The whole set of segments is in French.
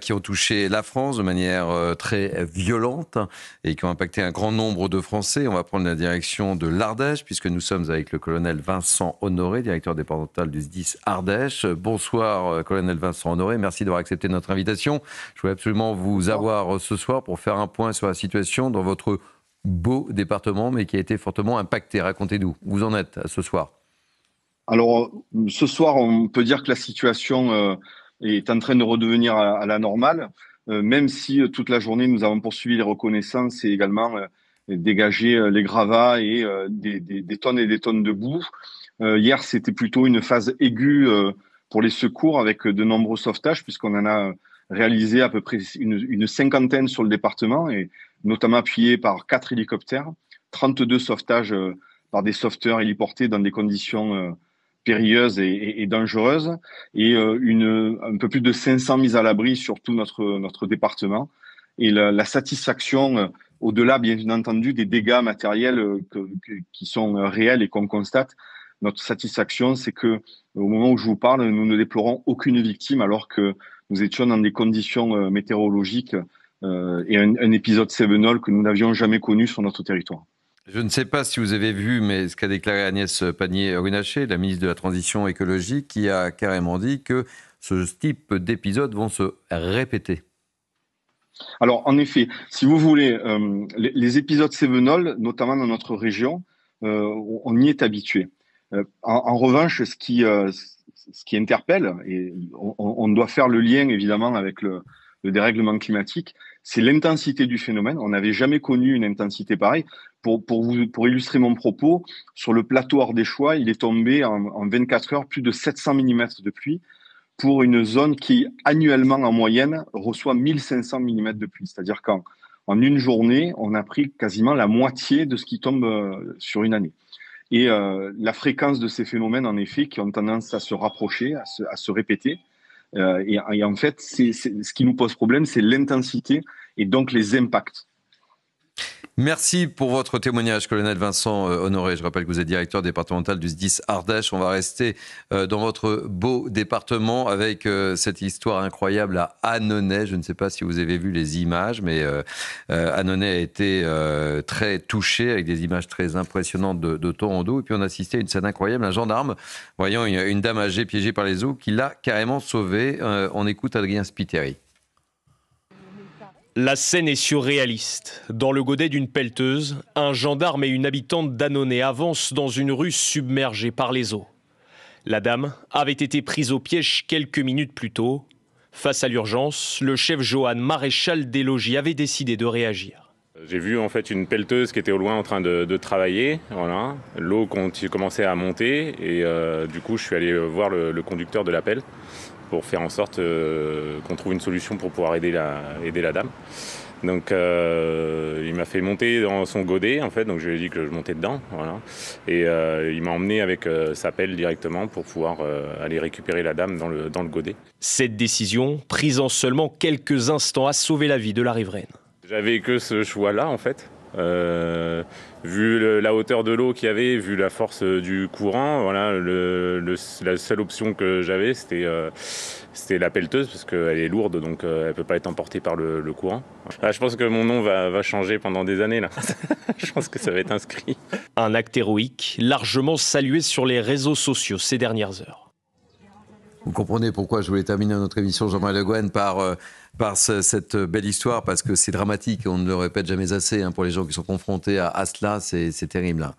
qui ont touché la France de manière très violente et qui ont impacté un grand nombre de Français. On va prendre la direction de l'Ardèche puisque nous sommes avec le colonel Vincent Honoré, directeur départemental du SDIS Ardèche. Bonsoir colonel Vincent Honoré, merci d'avoir accepté notre invitation. Je voulais absolument vous avoir ce soir pour faire un point sur la situation dans votre beau département mais qui a été fortement impacté. Racontez-nous, où vous en êtes ce soir? Alors, ce soir, on peut dire que la situation est en train de redevenir à la normale, même si toute la journée, nous avons poursuivi les reconnaissances et également dégagé les gravats et des tonnes et des tonnes de boue. Hier, c'était plutôt une phase aiguë pour les secours avec de nombreux sauvetages, puisqu'on en a réalisé à peu près une cinquantaine sur le département, et notamment appuyé par 4 hélicoptères, 32 sauvetages par des sauveteurs héliportés dans des conditions périlleuse et dangereuse, et un peu plus de 500 mises à l'abri sur tout notre département. Et la satisfaction, au-delà bien entendu des dégâts matériels qui sont réels et qu'on constate, notre satisfaction, c'est que au moment où je vous parle, nous ne déplorons aucune victime alors que nous étions dans des conditions météorologiques et un épisode Cévenol que nous n'avions jamais connu sur notre territoire. Je ne sais pas si vous avez vu, mais ce qu'a déclaré Agnès Pannier-Runacher, la ministre de la Transition écologique, qui a carrément dit que ce type d'épisodes vont se répéter. Alors, en effet, si vous voulez, les épisodes Cévenol, notamment dans notre région, on y est habitué. En revanche, ce qui interpelle, et on doit faire le lien évidemment avec le dérèglement climatique, c'est l'intensité du phénomène. On n'avait jamais connu une intensité pareille. Pour illustrer mon propos, sur le plateau ardéchois, il est tombé en 24 heures plus de 700 mm de pluie pour une zone qui, annuellement, en moyenne, reçoit 1500 mm de pluie. C'est-à-dire qu'en une journée, on a pris quasiment la moitié de ce qui tombe sur une année. Et la fréquence de ces phénomènes, en effet, qui ont tendance à se rapprocher, à se répéter. Et en fait, ce qui nous pose problème, c'est l'intensité et donc les impacts. Merci pour votre témoignage, colonel Vincent Honoré. Je rappelle que vous êtes directeur départemental du SDIS Ardèche. On va rester dans votre beau département avec cette histoire incroyable à Annonay. Je ne sais pas si vous avez vu les images, mais Annonay a été très touché avec des images très impressionnantes de Toronto. Et puis on a assisté à une scène incroyable, un gendarme voyant une dame âgée piégée par les eaux qui l'a carrément sauvée. On écoute Adrien Spiteri. La scène est surréaliste. Dans le godet d'une pelleteuse, un gendarme et une habitante d'Annonay avancent dans une rue submergée par les eaux. La dame avait été prise au piège quelques minutes plus tôt. Face à l'urgence, le chef Johan Maréchal des logis avait décidé de réagir. J'ai vu en fait une pelleteuse qui était au loin en train de travailler. Voilà. L'eau commençait à monter et du coup je suis allé voir le conducteur de la pelle pour faire en sorte qu'on trouve une solution pour pouvoir aider la dame. Donc il m'a fait monter dans son godet en fait, donc je lui ai dit que je montais dedans, voilà. Et il m'a emmené avec sa pelle directement pour pouvoir aller récupérer la dame dans le godet. Cette décision, prise en seulement quelques instants, a sauvé la vie de la riveraine. J'avais que ce choix-là en fait. Vu la hauteur de l'eau qu'il y avait, vu la force du courant, voilà, la seule option que j'avais, c'était la pelleteuse, parce qu'elle est lourde, donc elle ne peut pas être emportée par le courant. Là, je pense que mon nom va changer pendant des années. Là. Je pense que ça va être inscrit. Un acte héroïque, largement salué sur les réseaux sociaux ces dernières heures. Vous comprenez pourquoi je voulais terminer notre émission, Jean-Marie Le Guen, par cette belle histoire, parce que c'est dramatique, on ne le répète jamais assez, pour les gens qui sont confrontés à cela, c'est terrible.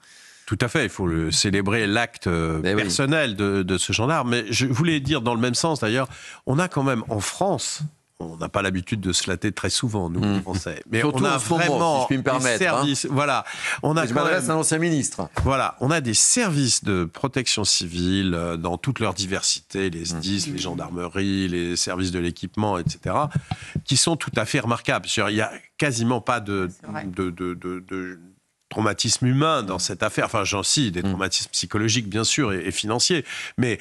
Tout à fait, il faut célébrer l'acte personnel de ce gendarme. Mais je voulais dire dans le même sens d'ailleurs, on a quand même en France, on n'a pas l'habitude de se flatter très souvent, nous, les Français. Mais surtout on a vraiment si je puis me permettre, des services. Voilà, on a je m'adresse à l'ancien ministre. Voilà, on a des services de protection civile dans toute leur diversité, les SDIS, les gendarmeries, les services de l'équipement, etc., qui sont tout à fait remarquables. Il n'y a quasiment pas de traumatisme humain dans cette affaire. Enfin, des traumatismes psychologiques, bien sûr, et financiers. Mais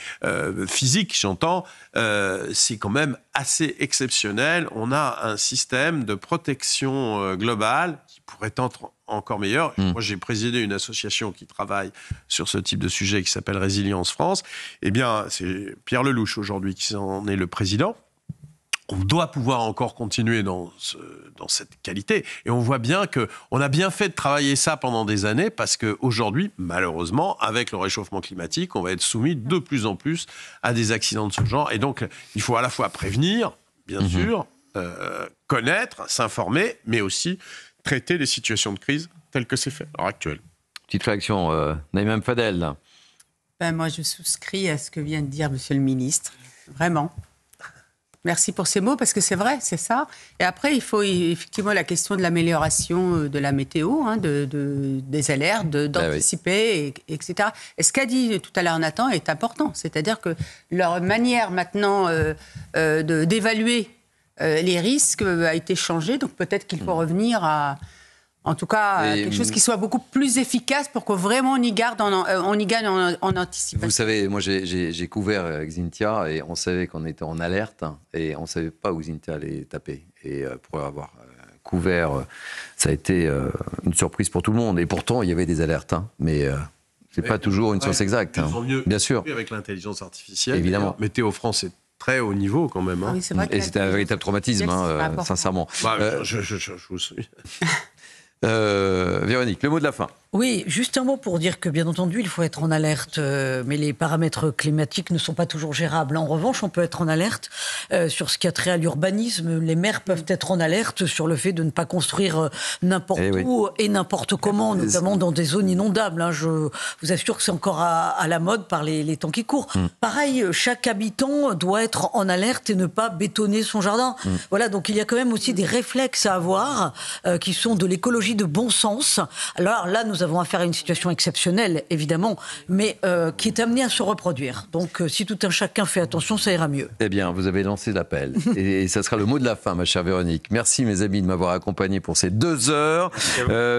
physique, j'entends, c'est quand même assez exceptionnel. On a un système de protection globale qui pourrait être encore meilleur. Moi, j'ai présidé une association qui travaille sur ce type de sujet qui s'appelle Résilience France. Eh bien, c'est Pierre Lelouch aujourd'hui qui en est le président. on doit pouvoir encore continuer dans cette qualité. Et on voit bien qu'on a bien fait de travailler ça pendant des années parce qu'aujourd'hui, malheureusement, avec le réchauffement climatique, on va être soumis de plus en plus à des accidents de ce genre. Et donc, il faut à la fois prévenir, bien sûr, connaître, s'informer, mais aussi traiter les situations de crise telles que c'est fait à l'heure actuelle. Petite réaction, Naïma Mfadel. Moi, je souscris à ce que vient de dire Monsieur le ministre. Vraiment. Merci pour ces mots, parce que c'est vrai, c'est ça. Et après, il faut effectivement la question de l'amélioration de la météo, des alertes, d'anticiper, etc. Et ce qu'a dit tout à l'heure Nathan est important. C'est-à-dire que leur manière maintenant d'évaluer les risques a été changée. Donc peut-être qu'il faut revenir à... En tout cas, quelque chose qui soit beaucoup plus efficace pour que vraiment on y gagne en anticipation. Vous savez, moi j'ai couvert Xynthia et on savait qu'on était en alerte et on ne savait pas où Xynthia allait taper. Et pour avoir couvert, ça a été une surprise pour tout le monde. Et pourtant, il y avait des alertes, mais c'est pas toujours une science exacte. Mieux, bien sûr. Avec l'intelligence artificielle. Évidemment. Météo France est très haut niveau quand même. Ah oui, c'est vrai et c'était un véritable traumatisme, sincèrement. Je vous suis. Véronique, le mot de la fin. Oui, juste un mot pour dire que, bien entendu, il faut être en alerte, mais les paramètres climatiques ne sont pas toujours gérables. En revanche, on peut être en alerte sur ce qui a trait à l'urbanisme. Les maires peuvent être en alerte sur le fait de ne pas construire n'importe où et n'importe comment, notamment dans des zones inondables. Je vous assure que c'est encore à la mode par les temps qui courent. Pareil, chaque habitant doit être en alerte et ne pas bétonner son jardin. Voilà, donc il y a quand même aussi des réflexes à avoir qui sont de l'écologie de bon sens. Alors là, nous avons affaire à une situation exceptionnelle, évidemment, mais qui est amenée à se reproduire. Donc, si tout un chacun fait attention, ça ira mieux. Eh bien, vous avez lancé l'appel. Et ça sera le mot de la fin, ma chère Véronique. Merci, mes amis, de m'avoir accompagné pour ces 2 heures.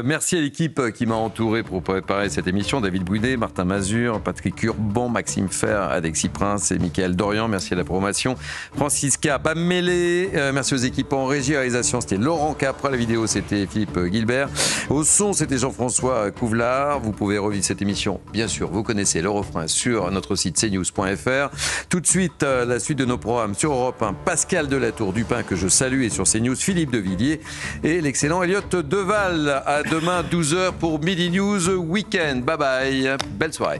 Merci à l'équipe qui m'a entouré pour préparer cette émission. David Boudet, Martin Mazur, Patrick Urban, Maxime Fer, Alexis Prince et Mickaël Dorian. Merci à la promotion. Francisca Bamélé. Merci aux équipes en régie. Réalisation, c'était Laurent Capra. La vidéo, c'était Philippe Gilbert. Au son, c'était Jean-François Couvlar. Vous pouvez revivre cette émission, bien sûr, vous connaissez le refrain sur notre site cnews.fr. Tout de suite, la suite de nos programmes sur Europe 1, Pascal Delatour-Dupin, que je salue, et sur CNews, Philippe de Villiers et l'excellent Elliot Deval. À demain, 12h pour Midi News Weekend. Bye bye, belle soirée.